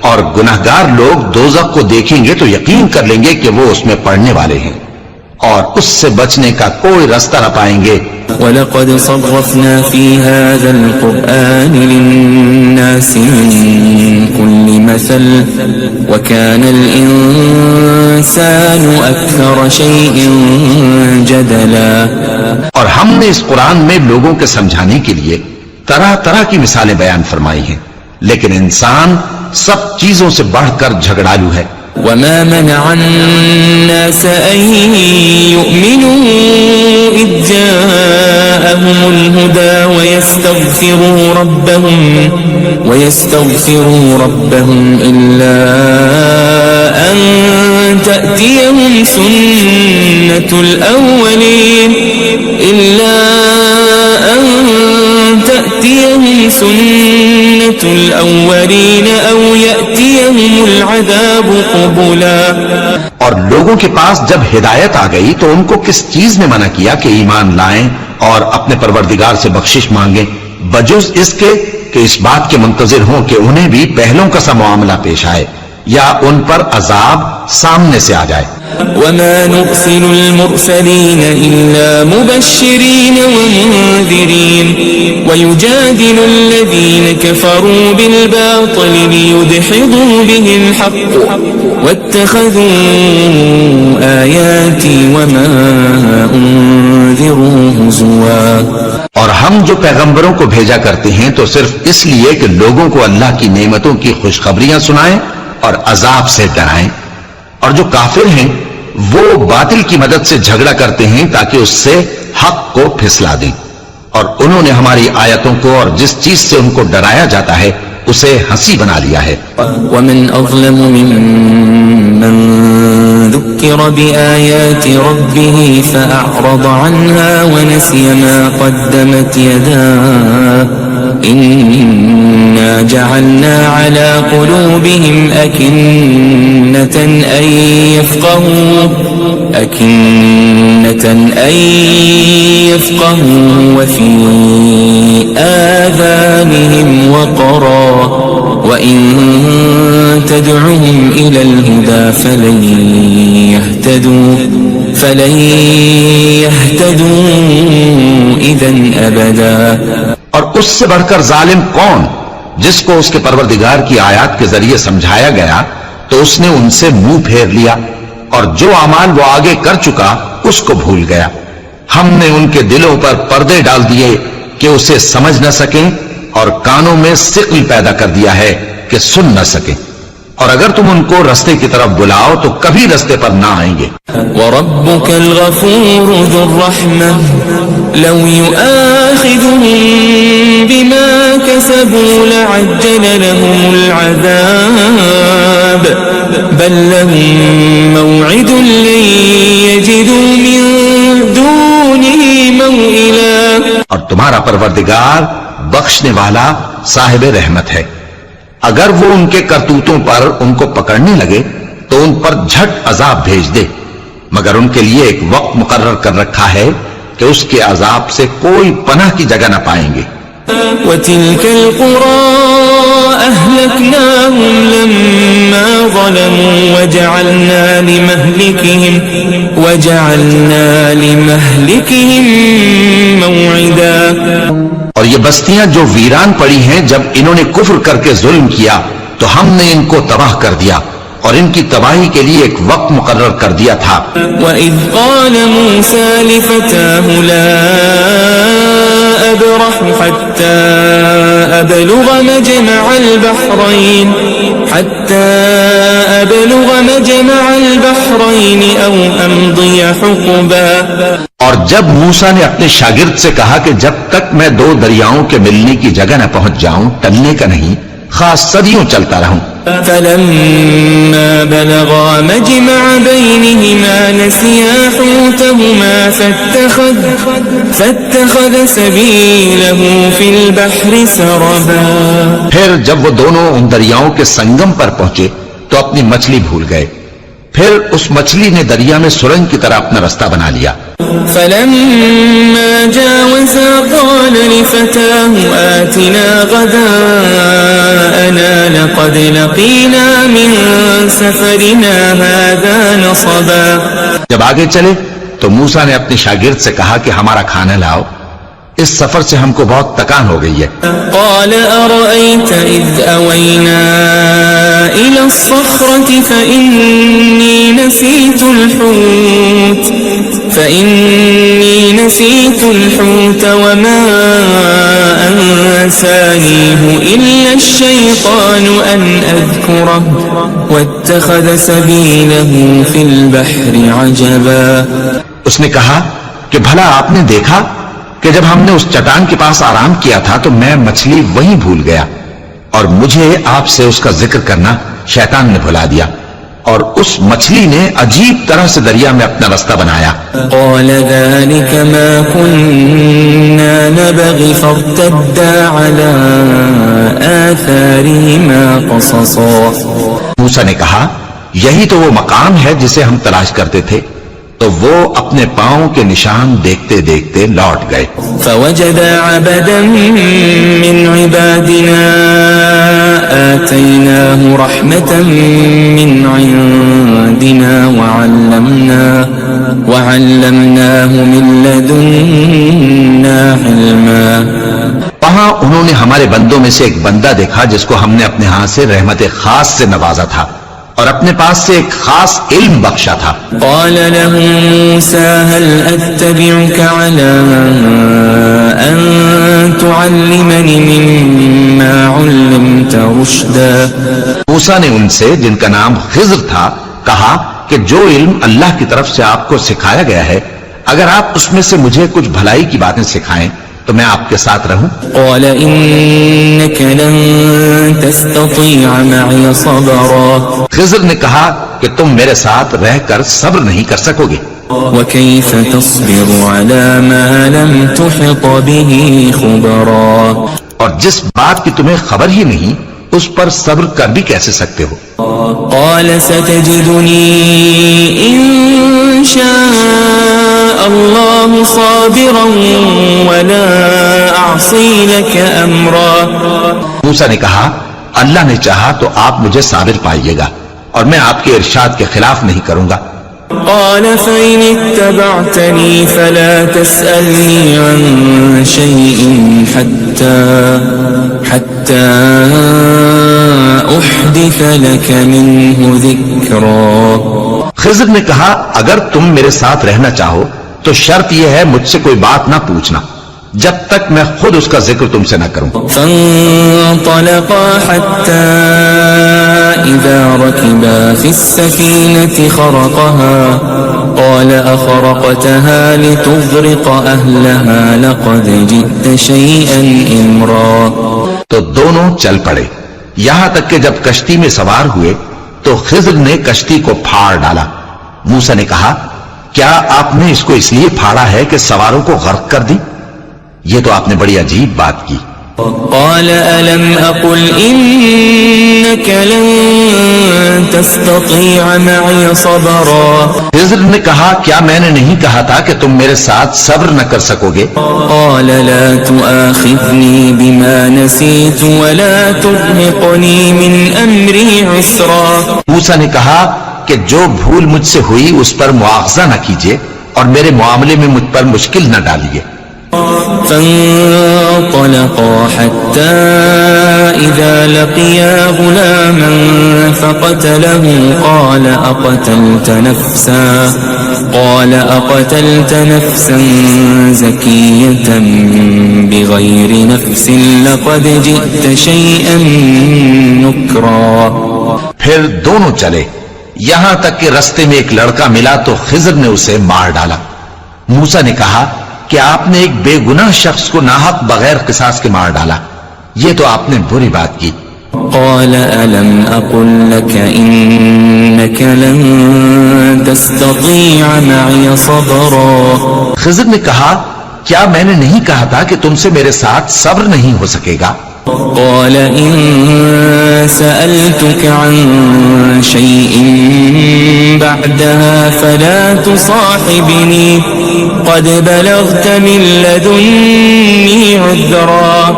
اور گناہگار لوگ دوزخ کو دیکھیں گے تو یقین کر لیں گے کہ وہ اس میں پڑنے والے ہیں اور اس سے بچنے کا کوئی راستہ نہ پائیں گے. وَلَقَدْ صَرَّفْنَا فِي هَذَا الْقُرْآنِ لِلنَّاسِ مِنْ كُلِّ مَثَلٍ وَكَانَ الْإِنسَانُ أَكْثَرَ شَيْءٍ جَدَلًا. اور ہم نے اس قرآن میں لوگوں کے سمجھانے کے لیے طرح طرح کی مثالیں بیان فرمائی ہیں، لیکن انسان سب چیزوں سے بڑھ کر جھگڑالو ہے. وما منع الناس أن يؤمنوا إذ جاءهم الهدى ويستغفروا ربهم إلا أن تأتيهم سنة الأولين أو يأتيهم العذاب قبلا. اور لوگوں کے پاس جب ہدایت آ گئی تو ان کو کس چیز نے منع کیا کہ ایمان لائیں اور اپنے پروردگار سے بخشش مانگیں، بجز اس کے کہ اس بات کے منتظر ہوں کہ انہیں بھی پہلوں کا سا معاملہ پیش آئے یا ان پر عذاب سامنے سے آ جائے۔ وما نرسل المرسلين إلا مبشرين ومنذرين ويجادل الذين كفروا بالباطل ليدحضوا به الحق واتخذوا آياتي وما أنذروا هزوا۔ اور ہم جو پیغمبروں کو بھیجا کرتے ہیں تو صرف اس لیے کہ لوگوں کو اللہ کی نعمتوں کی خوشخبریاں سنائیں اور عذاب سے ڈرائیں، اور جو کافر ہیں وہ باطل کی مدد سے جھگڑا کرتے ہیں تاکہ اس سے حق کو پھسلا دیں، اور انہوں نے ہماری آیتوں کو اور جس چیز سے ان کو ڈرایا جاتا ہے اسے ہنسی بنا لیا ہے۔ ومن أظلم ممن ذكر بآيات ربه فأعرض عنها ونسي ما قدمت يداه إنا جعلنا على قلوبهم أكنة أن يفقهوا وفي آذانهم وقرا وإن تدعهم إلى الهدى فلن يهتدوا إذن أبدا۔ اور اس سے بڑھ کر ظالم کون جس کو اس کے پروردگار کی آیات کے ذریعے سمجھایا گیا تو اس نے ان سے منہ پھیر لیا، اور جو اعمال وہ آگے کر چکا اس کو بھول گیا۔ ہم نے ان کے دلوں پر پردے ڈال دیے کہ اسے سمجھ نہ سکیں، اور کانوں میں ثقل پیدا کر دیا ہے کہ سن نہ سکیں، اور اگر تم ان کو رستے کی طرف بلاؤ تو کبھی رستے پر نہ آئیں گے۔ وَرَبُّكَ الْغَفُورُ ذُو الرَّحْمَةِ لَوْ يُؤَاخِذُهُم بِمَا كَسَبُوا لَعَجَّلَ لَهُمُ الْعَذَابَ بَل لَّهُم مَّوْعِدٌ لَّن يَجِدُوا مِن دُونِهِ مَوْئِلًا۔ اور تمہارا پروردگار بخشنے والا صاحب رحمت ہے، اگر وہ ان کے کرتوتوں پر ان کو پکڑنے لگے تو ان پر جھٹ عذاب بھیج دے، مگر ان کے لیے ایک وقت مقرر کر رکھا ہے کہ اس کے عذاب سے کوئی پناہ کی جگہ نہ پائیں گے۔ وَتِلْكَ الْقُرَىٰ أَهْلَكْنَاهُمْ لَمَّا ظَلَمُوا وَجَعَلْنَا لِمَهْلِكِهِمْ مَوْعِدًا۔ اور یہ بستیاں جو ویران پڑی ہیں جب انہوں نے کفر کر کے ظلم کیا تو ہم نے ان کو تباہ کر دیا اور ان کی تباہی کے لیے ایک وقت مقرر کر دیا تھا۔ وَإِذْ قَالَ مُوسَى لِفَتَاهُ لَا أَبْرَحُ حَتَّى أَبْلُغَ مَجْمَعَ الْبَحْرَيْنِ أَوْ أَمْضِيَ حُقُبًا۔ اور جب موسیٰ نے اپنے شاگرد سے کہا کہ جب تک میں دو دریاؤں کے ملنے کی جگہ نہ پہنچ جاؤں ٹلنے کا نہیں، خاص صدیوں چلتا رہوں۔ فَلَمَّا بَلَغَا مَجْمَعَ بَيْنِهِمَا نَسِيَا حُوتَهُمَا فَاتَّخَذَ سَبِيلَهُ فِي الْبَحْرِ سَرَبًا۔ پھر جب وہ دونوں ان دریاؤں کے سنگم پر پہنچے تو اپنی مچھلی بھول گئے، پھر اس مچھلی نے دریا میں سرنگ کی طرح اپنا رستہ بنا لیا۔ فَلَمَّا جَاوَزَا قَالَ لِفَتَاهُ آتِنَا غَدَاءَنَا لَقَدْ لَقِينَا مِن سَفَرِنَا هَٰذَا نَصَبًا۔ جب آگے چلے تو موسیٰ نے اپنے شاگرد سے کہا کہ ہمارا کھانا لاؤ، اس سفر سے ہم کو بہت تکان ہو گئی ہے۔ قال أرأيت إذ أوينا إلى الصخرة فإني نسيت الحوت وما أنسانيه إلا الشيطان أن أذكره واتخذ سبيله في البحر عجبا۔ اس نے کہا کہ بھلا آپ نے دیکھا کہ جب ہم نے اس چٹان کے پاس آرام کیا تھا تو میں مچھلی وہیں بھول گیا، اور مجھے آپ سے اس کا ذکر کرنا شیطان نے بھلا دیا، اور اس مچھلی نے عجیب طرح سے دریا میں اپنا رستہ بنایا۔ قال ذلك ما كنا نبغي فارتدا على آثارهما قصصا۔ موسیٰ نے کہا یہی تو وہ مقام ہے جسے ہم تلاش کرتے تھے. تو وہ اپنے پاؤں کے نشان دیکھتے دیکھتے لوٹ گئے. فوجد عبدا من عبادنا آتيناه رحمة من عندنا وعلمناه من لدنا علما. وہاں انہوں نے ہمارے بندوں میں سے ایک بندہ دیکھا جس کو ہم نے اپنے ہاتھ سے رحمت خاص سے نوازا تھا اور اپنے پاس سے ایک خاص علم بخشا تھا. قال له موسى هل أتبعك على أن تعلمني مما علمت رشدا. موسیٰ نے ان سے جن کا نام خضر تھا کہا کہ جو علم اللہ کی طرف سے آپ کو سکھایا گیا ہے اگر آپ اس میں سے مجھے کچھ بھلائی کی باتیں سکھائیں تو میں آپ کے ساتھ رہوں. قال إنك لن تستطيع معي صبرا. خضر نے کہا کہ تم میرے ساتھ رہ کر صبر نہیں کر سکو گے. وكيف تصبر على ما لم تحط به خبرا. اور جس بات کی تمہیں خبر ہی نہیں اس پر صبر کر بھی کیسے سکتے ہو. قال ستجدني إن شاء الله صابرا ولا أعصي لك أمرا. موسیٰ نے کہا اللہ نے چاہا تو آپ مجھے صابر پائیے گا اور میں آپ کے ارشاد کے خلاف نہیں کروں گا. قال فإن اتبعتني فلا تسألني عن شيء حتى أحدث لك منه ذكرا. خضر نے کہا اگر تم میرے ساتھ رہنا چاہو تو شرط یہ ہے مجھ سے کوئی بات نہ پوچھنا جب تک میں خود اس کا ذکر تم سے نہ کروں. فانطلقا حتى إذا ركبا في السفينة خرقها قال أخرقتها لتغرق أهلها لقد جئت شيئا إمرا. تو دونوں چل پڑے یہاں تک کہ جب کشتی میں سوار ہوئے تو خضر نے کشتی کو پھاڑ ڈالا. موسیٰ نے کہا کیا آپ نے اس کو اس لیے پھاڑا ہے کہ سواروں کو غرق کر دی؟ یہ تو آپ نے بڑی عجیب بات کی. قال ألم أقل إنك لن تستطيع معي صبرا. خضر نے کہا کیا میں نے نہیں کہا تھا کہ تم میرے ساتھ صبر نہ کر سکو گے؟ قال لا تؤاخذني بما نسيت ولا ترهقني من أمري عسرا. موسیٰ نے کہا کہ جو بھول مجھ سے ہوئی اس پر مواخذہ نہ کیجیے اور میرے معاملے میں مجھ پر مشکل نہ ڈالیے. فانطلقا حتى إذا لقيا غلاما فقتله قال أقتلت نفسا زكية بغير نفس لقد جئت شيئا نكرا. پھر دونوں چلے یہاں تک کہ رستے میں ایک لڑکا ملا تو خضر نے اسے مار ڈالا. موسیٰ نے کہا کہ آپ نے ایک بے گناہ شخص کو ناحق بغیر قصاص کے مار ڈالا یہ تو آپ نے بری بات کی. قال ألم أقل لك إنك لن تستطيع معي صبرا. خضر نے کہا کیا میں نے نہیں کہا تھا کہ تم سے میرے ساتھ صبر نہیں ہو سکے گا؟ قال إن سألتك عن شيء بعدها فلا تصاحبني قد بلغت من لدني عذرا.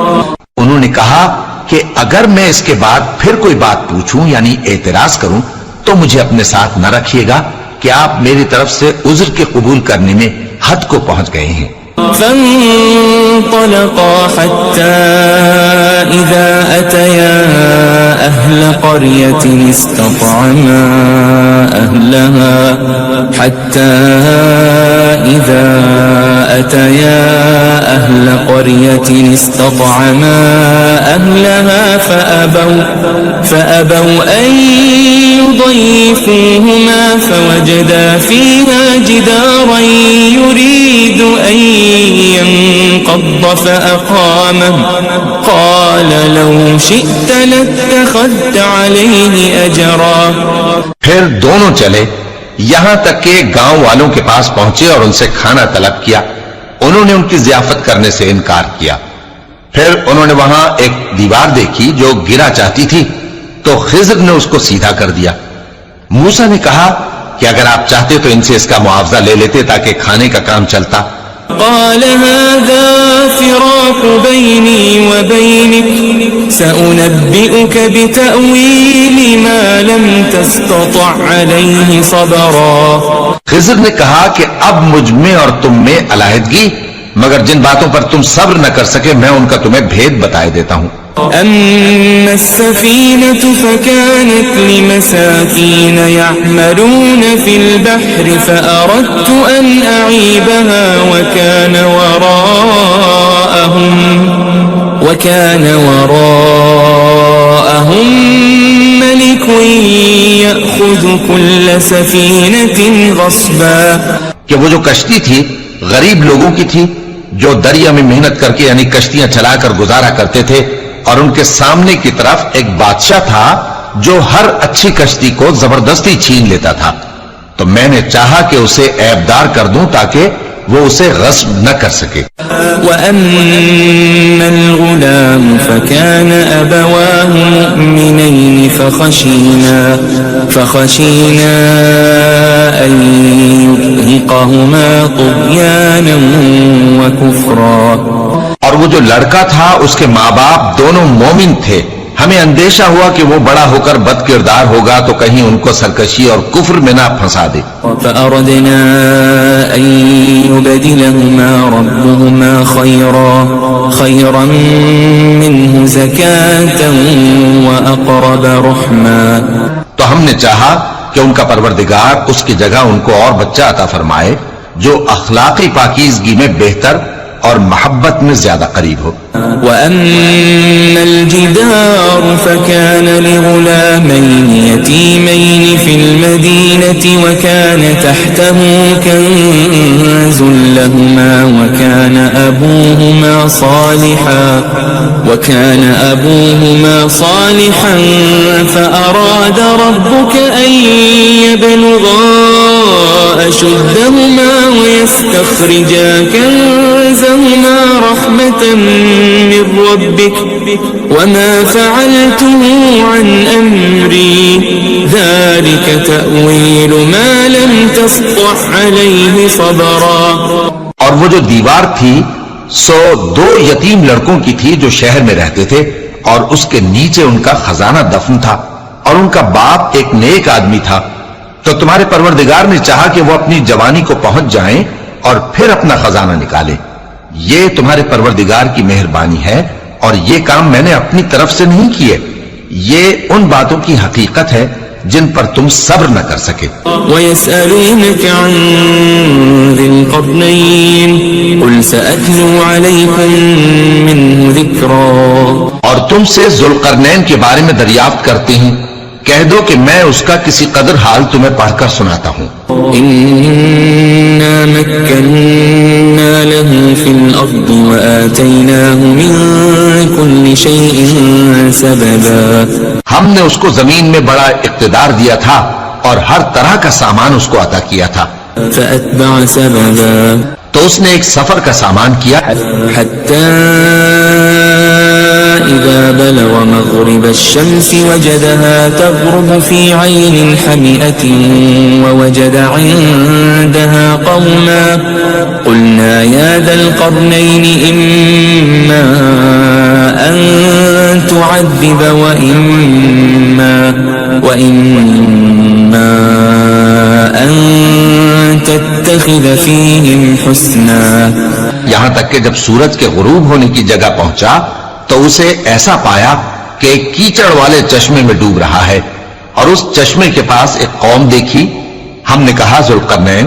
انہوں نے کہا کہ اگر میں اس کے بعد پھر کوئی بات پوچھوں یعنی اعتراض کروں تو مجھے اپنے ساتھ نہ رکھیے گا کہ آپ میری طرف سے عذر کے قبول کرنے میں حد کو پہنچ گئے ہیں. فانطلقا حتى إذا أتيا أهل قرية استطعما أهلها فأبوا أن يضيفوهما فوجدا فيها جدارا يريد أن ينقض فأقامه قال لو شئت لاتخذت عليه أجرا. پھر دونوں چلے یہاں تک کہ گاؤں والوں کے پاس پہنچے اور ان سے کھانا طلب کیا. انہوں نے ان کی ضیافت کرنے سے انکار کیا. پھر انہوں نے وہاں ایک دیوار دیکھی جو گرا چاہتی تھی تو خضر نے اس کو سیدھا کر دیا. موسیٰ نے کہا کہ اگر آپ چاہتے تو ان سے اس کا معاوضہ لے لیتے تاکہ کھانے کا کام چلتا. قال هذا فراق بيني وبينك سأنبئك بتأويل ما لم تستطع عليه صبرا. خضر نے کہا کہ اب مجھ میں اور تم میں علیحدگی، مگر جن باتوں پر تم صبر نہ کر سکے میں ان کا تمہیں بھید بتائے دیتا ہوں. أما السفينة فكانت لمساكين يعملون في البحر فأردت أن أعيبها وكان وراءهم ملك يأخذ كل سفينة غصبا. کہ وہ جو کشتی تھی غریب لوگوں کی تھی جو دریا میں محنت کر کے یعنی کشتیاں چلا کر گزارا کرتے تھے، اور ان کے سامنے کی طرف ایک بادشاہ تھا جو ہر اچھی کشتی کو زبردستی چھین لیتا تھا. تو میں نے چاہا کہ اسے عیبدار کر دوں تاکہ وہ اسے غصب نہ کر سکے. وَأَمَّا الْغُلَامُ فَكَانَ أَبَوَاهُ مُؤْمِنَيْنِ فَخَشِينَا أَن يُرْهِقَهُمَا طُغْيَانًا وَكُفْرًا. اور وہ جو لڑکا تھا اس کے ماں باپ دونوں مومن تھے، ہمیں اندیشہ ہوا کہ وہ بڑا ہو کر بد کردار ہوگا تو کہیں ان کو سرکشی اور کفر میں نہ پھنسا دے. فأردنا أن يبدلهما ربهما خيرا منه زكاة وأقرب رحما. تو ہم نے چاہا کہ ان کا پروردگار اس کی جگہ ان کو اور بچہ عطا فرمائے جو اخلاقی پاکیزگی میں بہتر اور محبت میں زیادہ قریب ہو. وَأَمَّا الْجِدَارُ فَكَانَ لِغُلَامَيْنِ يَتِيمَيْنِ فِي الْمَدِينَةِ وَكَانَ تَحْتَهُ كَنْزٌ لَهُمَا وَكَانَ أَبُوهُمَا صَالِحًا فَأَرَادَ رَبُّكَ أَن يَبْلُغَا أَشُدَّهُمَا وَيَسْتَخْرِجَا كَنزَهُمَا رَحْمَةً من ربك وما فعلته عن أمري ذلك تأويل ما لم تسطع عليه صبرا. اور وہ جو دیوار تھی سو 2 یتیم لڑکوں کی تھی جو شہر میں رہتے تھے، اور اس کے نیچے ان کا خزانہ دفن تھا، اور ان کا باپ ایک نیک آدمی تھا. تو تمہارے پروردگار نے چاہا کہ وہ اپنی جوانی کو پہنچ جائیں اور پھر اپنا خزانہ نکالے. یہ تمہارے پروردگار کی مہربانی ہے، اور یہ کام میں نے اپنی طرف سے نہیں کیے. یہ ان باتوں کی حقیقت ہے جن پر تم صبر نہ کر سکے. وَيَسْأَلُونَكَ عَنْ ذِي الْقَرْنَيْنِ قُلْ سَأَتْلُو عَلَيْكُمْ مِنْهُ ذِكْرًا. اور تم سے ذوالقرنین کے بارے میں دریافت کرتے ہیں، کہہ دو کہ میں اس کا کسی قدر حال تمہیں پڑھ کر سناتا ہوں. إِنَّا مَكَّنَّا لَهُ فِي الْأَرْضِ وَآتَيْنَاهُ مِنْ كُلِّ شَيْءٍ سَبَبًا. ہم نے اس کو زمین میں بڑا اقتدار دیا تھا اور ہر طرح کا سامان اس کو عطا کیا تھا. فَأَتْبَعَ سَبَبًا. تو اس نے ایک سفر کا سامان کیا حَتَّى إِذَا بَلَغَ مَغْرِبَ الشَّمْسِ وَجَدَهَا تَغْرُبُ فِي عَيْنٍ حَمِئَةٍ وَوَجَدَ عِندَهَا قَوْمًا قُلْنَا يَا ذَا الْقَرْنَيْنِ إِمَّا أَن تُعَذِّبَ وَإِمَّا أَن تَتَّخِذَ فِيهِمْ حُسْنًا. یہاں تک کہ جب سورج کے غروب ہونے کی جگہ پہنچا تو اسے ایسا پایا کہ ایک کیچڑ والے چشمے میں ڈوب رہا ہے، اور اس چشمے کے پاس ایک قوم دیکھی. ہم نے کہا ذوالقرنین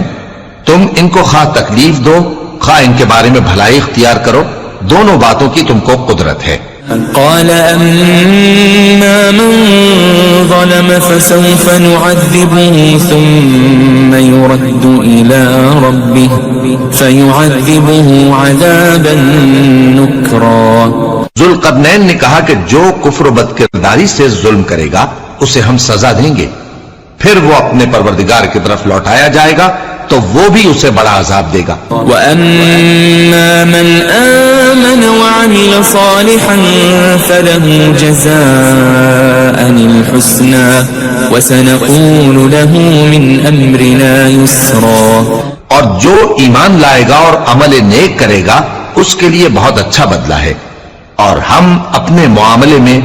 تم ان کو خواہ تکلیف دو خواہ ان کے بارے میں بھلائی اختیار کرو، دونوں باتوں کی تم کو قدرت ہے. قال أما من ظلم فسوف نعذبه ثم يرد إلى ربه فيعذبه عذابا نكرا. ذوالقرنین نے کہا کہ جو کفر و بد کرداری سے ظلم کرے گا اسے ہم سزا دیں گے، پھر وہ اپنے پروردگار کی طرف لوٹایا جائے گا تو وہ بھی اسے بڑا عذاب دے گا. وَأَمَّا مَنْ آمَنَ وَعَمِلَ صَالِحًا فَلَهُ جَزَاءً الْحُسْنَى وَسَنَقُولُ لَهُ مِنْ أَمْرِنَا يُسْرًا. اور جو ایمان لائے گا اور عمل نیک کرے گا اس کے لیے بہت اچھا بدلہ ہے، اور ہم اپنے معاملے میں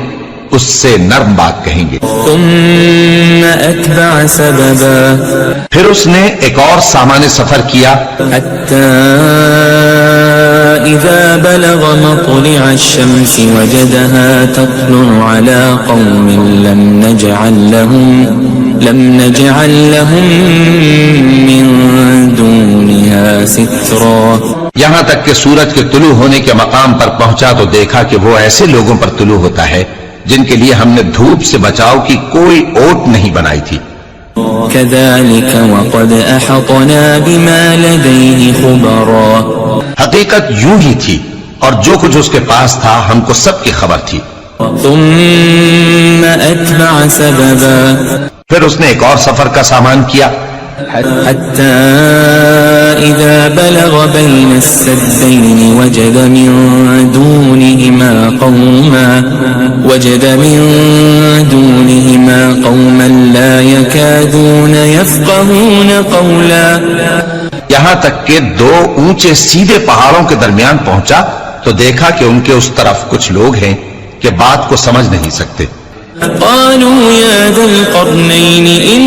اس سے نرم بات کہیں گے. ثُمَّ أَتْبَعَ سَبَبًا. پھر اس نے ایک اور سامان سفر کیا حتى إذا بلغ مطلع الشمس وجدها تطلع على قوم لم نجعل لهم من دونها سترا. یہاں تک کہ سورج کے طلوع ہونے کے مقام پر پہنچا تو دیکھا کہ وہ ایسے لوگوں پر طلوع ہوتا ہے جن کے لیے ہم نے دھوپ سے بچاؤ کی کوئی اوٹ نہیں بنائی تھی. كذلك وقد أحطنا بما لديه خبرا. حقیقت یوں ہی تھی اور جو کچھ اس کے پاس تھا ہم کو سب کی خبر تھی. ثم أتبع سببا. پھر اس نے ایک اور سفر کا سامان کیا حتى إذا بلغ بين السدين وجد من دونهما قوما لا يكادون يفقهون قولا. یہاں تک کہ دو اونچے سیدھے پہاڑوں کے درمیان پہنچا تو دیکھا کہ ان کے اس طرف کچھ لوگ ہیں کہ بات کو سمجھ نہیں سکتے. قالوا يا ذا القرنين إن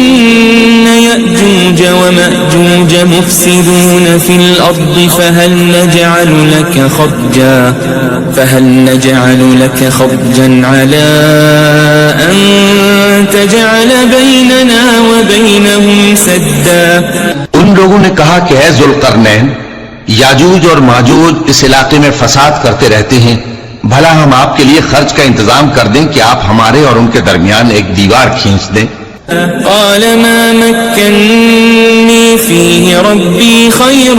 يأجوج ومأجوج مفسدون في الأرض فهل نجعل لك خرجا على أن تجعل بيننا وبينهم سدا. ان لوگوں نے کہا کہ اے ذوالقرنین، یاجوج اور ماجوج اس علاقے میں فساد کرتے رہتے ہیں، بھلا ہم آپ کے لیے خرچ کا انتظام کر دیں کہ آپ ہمارے اور ان کے درمیان ایک دیوار کھینچ دیں. قال ما مكنني فيه ربي خير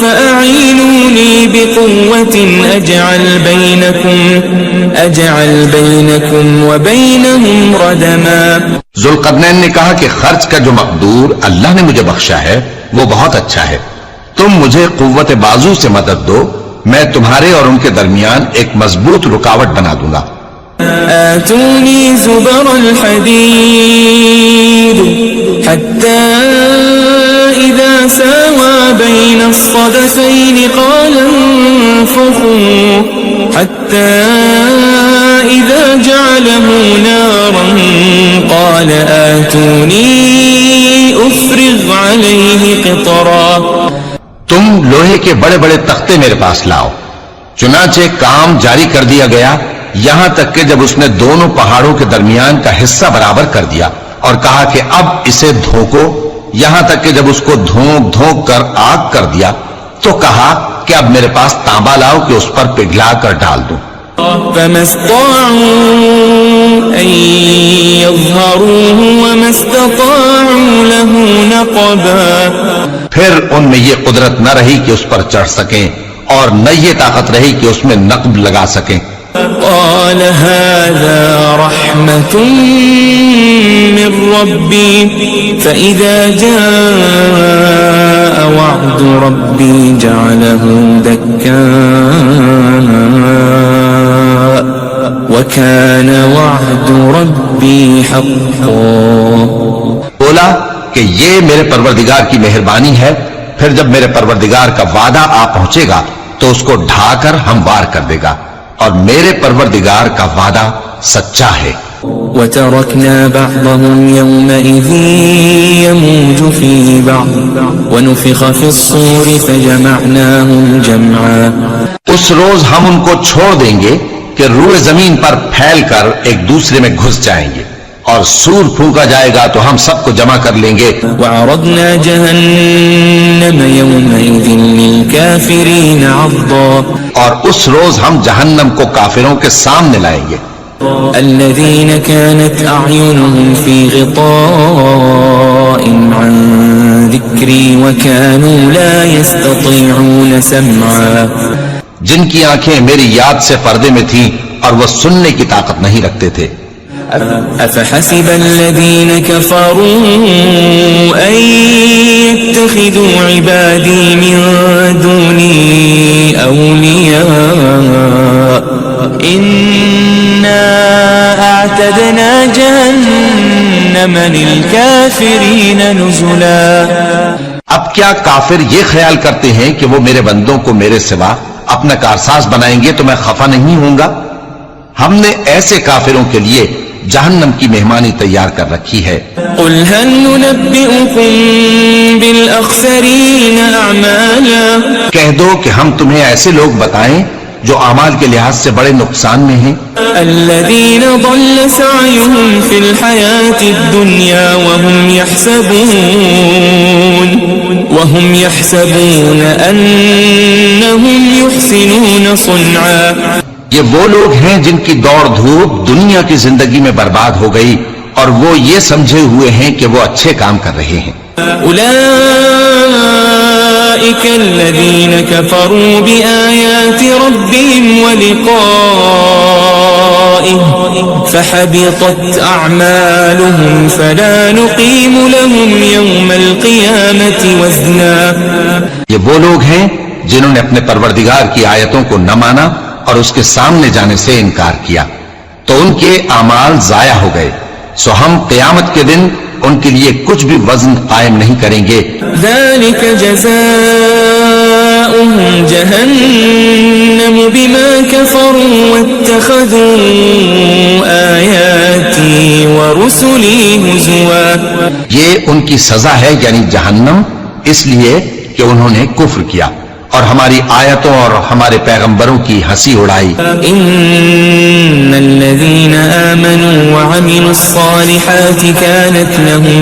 فأعينوني بقوة أجعل بينكم وبينهم ردما. ذوالقرنین نے کہا کہ خرچ کا جو مقدور اللہ نے مجھے بخشا ہے وہ بہت اچھا ہے، تم مجھے قوت بازو سے مدد دو، میں تمہارے اور ان کے درمیان ایک مضبوط رکاوٹ بنا دوں گا. آتوني زبر الحديد حتى إذا ساوى بين الصدفين قال انفخوا حتى إذا جعله نارا قال آتوني أفرغ عليه قطرا. تم لوہے کے بڑے بڑے تختے میرے پاس لاؤ. چنانچہ کام جاری کر دیا گیا یہاں تک کہ جب اس نے دونوں پہاڑوں کے درمیان کا حصہ برابر کر دیا اور کہا کہ اب اسے دھوکو، یہاں تک کہ جب اس کو دھونک دھونک کر آگ کر دیا تو کہا کہ اب میرے پاس تانبا لاؤ کہ اس پر پگھلا کر ڈال دوں. فما استطاعوا أن يظهروه وما استطاعوا له نقبا. پھر ان میں یہ قدرت نہ رہی کہ اس پر چڑھ سکیں اور نہ یہ طاقت رہی کہ اس میں نقب لگا سکیں. قال هذا رحمة من ربي فإذا جاء وعد ربي جعله دكا وكان وعد ربي حقا. بولا کہ یہ میرے پروردگار کی مہربانی ہے، پھر جب میرے پروردگار کا وعدہ آ پہنچے گا تو اس کو ڈھا کر ہموار کر دے گا، اور میرے پروردگار کا وعدہ سچا ہے. وتركنا بعضهم يومئذ يموج في بعض ونفخ في الصور فجمعناهم جمعا. اس روز ہم ان کو چھوڑ دیں گے کہ روئے زمین پر پھیل کر ایک دوسرے میں گھس جائیں گے، اور سور پھونکا جائے گا تو ہم سب کو جمع کر لیں گے. وعرضنا جهنم يومئذ للكافرين عرضا. اور اس روز ہم جہنم کو کافروں کے سامنے لائیں گے. الذين كانت أعينهم في غطاء عن ذكري وكانوا لا يستطيعون سمعا. جن کی آنکھیں میری یاد سے پردے میں تھیں اور وہ سننے کی طاقت نہیں رکھتے تھے. أفحسب الذين كفروا أن اتخذوا عبادي من دوني أولياء إنا أعتدنا جهنم للكافرين نزلا. اب کیا کافر یہ خیال کرتے ہیں کہ وہ میرے بندوں کو میرے سوا اپنا کارساز بنائیں گے تو میں خفا نہیں ہوں گا؟ ہم نے ایسے کافروں کے لیے جہنم کی مہمانی تیار کر رکھی ہے. قل هل ننبئكم بالأخسرين أعمالا. کہہ دو کہ ہم تمہیں ایسے لوگ بتائیں جو اعمال کے لحاظ سے بڑے نقصان میں ہیں. الذين ضل سعيهم في الحياة الدنيا وهم يحسبون أنهم يحسنون صنعا. یہ وہ لوگ ہیں جن کی دوڑ دھوپ دنیا کی زندگی میں برباد ہو گئی اور وہ یہ سمجھے ہوئے ہیں کہ وہ اچھے کام کر رہے ہیں. أولئك الذين كفروا بآيات ربهم ولقائه فحبطت أعمالهم فلا نقيم لهم يوم القيامة وزنا. یہ وہ لوگ ہیں جنہوں نے اپنے پروردگار کی آیتوں کو نہ مانا اور اس کے سامنے جانے سے انکار کیا تو ان کے اعمال ضائع ہو گئے، سو ہم قیامت کے دن ان کے لیے کچھ بھی وزن قائم نہیں کریں گے. ذلك جزاؤهم جهنم بما كفروا واتخذوا آياتي ورسلي هزوا. یہ ان کی سزا ہے یعنی جہنم، اس لیے کہ انہوں نے کفر کیا اور ہماری آیتوں اور ہمارے پیغمبروں کی ہنسی اڑائی. إن الذين آمنوا وعملوا الصالحات كانت لهم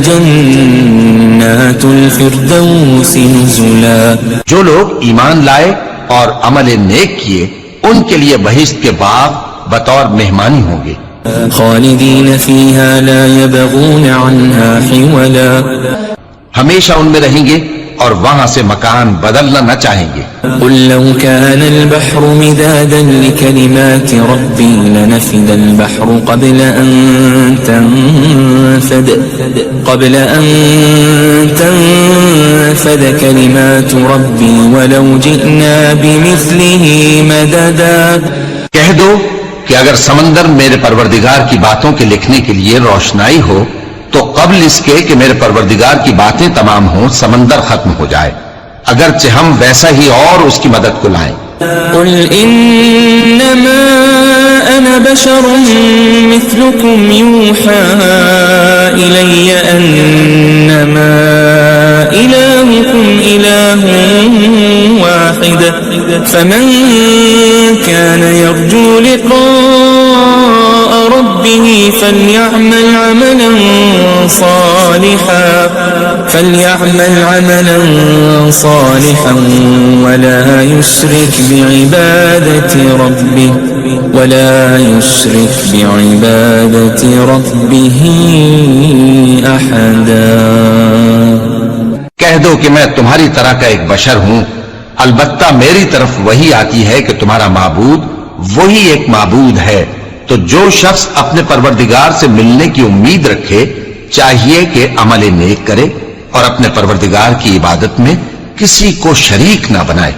جنات الفردوس نزلا. جو لوگ ایمان لائے اور عمل نیک کیے ان کے لیے بہشت کے باغ بطور مہمانی ہوں گے. خالدين فيها لا يبغون عنها حولا. ہمیشہ ان میں رہیں گے اور وہاں سے مکان بدلنا نہ چاہیں گے. قل لو كان البحر مدادا لكلمات ربي لنفد البحر قبل أن تنفد كلمات ربي ولو جئنا بمثله مددا. کہہ دو کہ اگر سمندر میرے پروردگار کی باتوں کے لکھنے کے لیے روشنائی ہو تو قبل اس کے کہ میرے پروردگار کی باتیں تمام ہوں سمندر ختم ہو جائے، اگرچہ ہم ویسا ہی اور اس کی مدد کو لائیں. قل إنما أنا بشر مثلكم يوحى إلي أنما إلهكم إله واحد فمن كان يرجو لقاء ربه فليعمل عملا صالحا ولا يشرك بعبادة ربه أحدا. کہہ دو کہ میں تمہاری طرح کا ایک بشر ہوں، البتہ میری طرف وہی آتی ہے کہ تمہارا معبود وہی ایک معبود ہے. تو جو شخص اپنے پروردگار سے ملنے کی امید رکھے چاہیے کہ عمل نیک کرے اور اپنے پروردگار کی عبادت میں کسی کو شریک نہ بنائے.